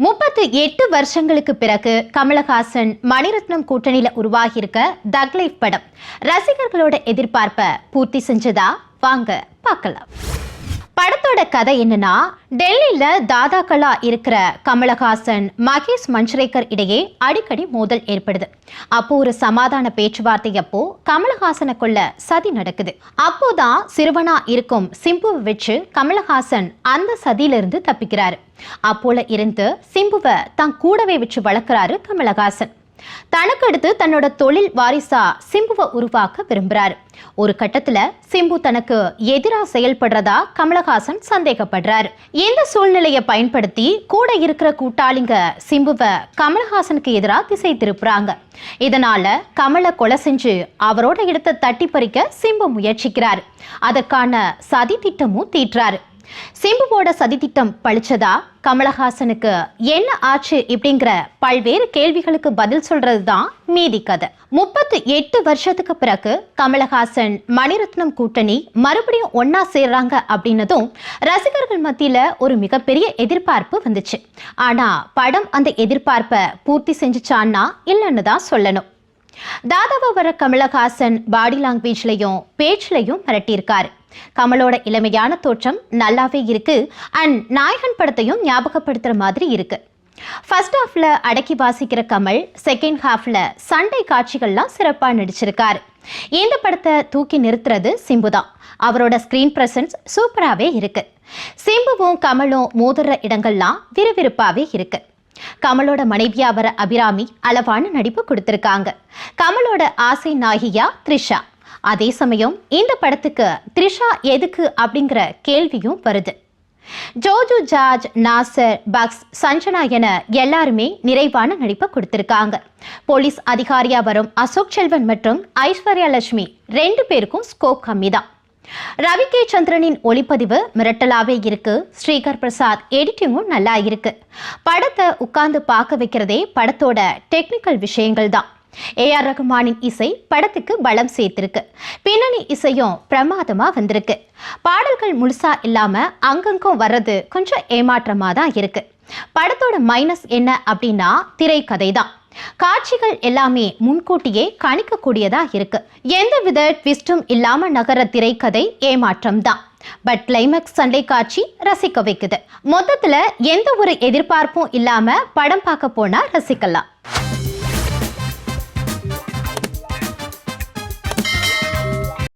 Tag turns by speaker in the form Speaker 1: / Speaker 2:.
Speaker 1: 38 வருஷங்களுக்கு பிறகு கமலஹாசன் மணிரத்னம் கூட்டணியில உருவாகி இருக்க தக் லைஃப் படம் ரசிகர்களோட எதிர்பார்ப்பை பூர்த்தி செஞ்சதா? வாங்க பார்க்கலாம். படத்தோட கதை என்னன்னா, டெல்லியில தாதாக்களா இருக்கிற கமலஹாசன் மகேஷ் மஞ்சுரேக்கர் இடையே அடிக்கடி மோதல் ஏற்படுது. அப்போ ஒரு சமாதான பேச்சுவார்த்தை அப்போ கமலஹாசனை கொல்ல சதி நடக்குது. அப்போதான் சிறுவனா இருக்கும் சிம்புவை வச்சு கமலஹாசன் அந்த சதியிலிருந்து தப்பிக்கிறாரு. அப்போல இருந்து சிம்புவை தான் கூடவே வச்சு வளர்க்கிறாரு கமலஹாசன். தனக்கு அடுத்து தன்னோட தொழில் வாரிசா சிம்புவை உருவாக்க விரும்புறாரு. ஒரு கட்டத்துல சிம்பு தனக்கு எதிரா செயல்படுறதா கமலஹாசன் சந்தேகப்படுறாரு. இந்த சூழ்நிலையை பயன்படுத்தி கூட இருக்கிற கூட்டாளிங்க சிம்புவை கமலஹாசனுக்கு எதிரா திசை திருப்புறாங்க. இதனால கமலை கொலை செஞ்சு அவரோட இடத்தை தட்டி பறிக்க சிம்பு முயற்சிக்கிறாரு. அதற்கான சதி திட்டமும் தீட்டுறாரு. சிம்புவோட சதித்திட்டம் பழிச்சதா, கமலஹாசனுக்கு என்ன ஆச்சு இப்படிங்கிற பல்வேறு கேள்விகளுக்கு பதில் சொல்றதுதான் மீதி கதை. 38 வருஷத்துக்கு பிறகு கமலஹாசன் மணிரத்னம் கூட்டணி மறுபடியும் ஒன்னா சேர்றாங்க அப்படின்னதும் ரசிகர்கள் மத்தியில ஒரு மிகப்பெரிய எதிர்பார்ப்பு வந்துச்சு. ஆனா படம் அந்த எதிர்பார்ப்பை பூர்த்தி செஞ்சுச்சான்னா இல்லைன்னு தான் சொல்லணும். தாதாவா வர கமலஹாசன் பாடி லாங்குவேஜ்லையும் பேச்சிலையும் மிரட்டியிருக்காரு. கமலோட இளமையான தோற்றம் நல்லாவே இருக்கு. அண்ட் நாயகன் படத்தையும் ஞாபகப்படுத்துற மாதிரி இருக்கு. ஃபர்ஸ்ட் ஹாஃப்ல அடக்கி வாசிக்கிற கமல் செகண்ட் ஹாஃப்ல சண்டை காட்சிகள்லாம் சிறப்பா நடிச்சிருக்காரு. இந்த படத்தை தூக்கி நிறுத்துறது சிம்பு தான். அவரோட ஸ்கிரீன் பிரசன்ஸ் சூப்பராகவே இருக்கு. சிம்புவும் கமலும் மோதுற இடங்கள்லாம் விறுவிறுப்பாகவே இருக்கு. கமலோட மனைவியா வர அபிராமி அளவான நடிப்பு கொடுத்திருக்காங்க. கமலோட ஆசை நாயகியா த்ரிஷா. அதே சமயம் இந்த படத்துக்கு த்ரிஷா எதுக்கு அப்படிங்கிற கேள்வியும் வருது. ஜோஜு ஜார்ஜ், நாசர், பக்ஸ், சஞ்சனா என எல்லாருமே நிறைவான நடிப்பை கொடுத்திருக்காங்க. போலீஸ் அதிகாரியா வரும் அசோக் செல்வன் மற்றும் ஐஸ்வர்யா லட்சுமி 2 பேருக்கும் ஸ்கோப் கம்மி தான். ரவி கே சந்திரனின் ஒளிப்பதிவு மிரட்டலாவே இருக்கு. ஸ்ரீகர் பிரசாத் எடிட்டிங்கும் நல்லா இருக்கு. படத்தை உட்கார்ந்து பார்க்க வைக்கிறதே படத்தோட டெக்னிக்கல் விஷயங்கள் தான். ஏஆர் ரகுமானின் இசை படத்துக்கு பலம் சேர்த்திருக்கு. பின்னணி இசையும் பிரமாதமா வந்திருக்கு. பாடல்கள் முழுசா இல்லாம அங்கங்கும் வர்றது கொஞ்சம் ஏமாற்றமா தான் இருக்கு. படத்தோட மைனஸ் என்ன அப்படின்னா திரைக்கதை தான். காட்சிகள் எல்லாமே முன்கூட்டியே கணிக்கக்கூடியதா இருக்கு. எந்தவித ட்விஸ்டும் இல்லாம நகர திரைக்கதை ஏமாற்றம் தான். பட் கிளைமேக்ஸ் சண்டை காட்சி ரசிக்க வைக்குது. மொத்தத்துல எந்த ஒரு எதிர்பார்ப்பும் இல்லாம படம் பார்க்க போனா ரசிக்கலாம்.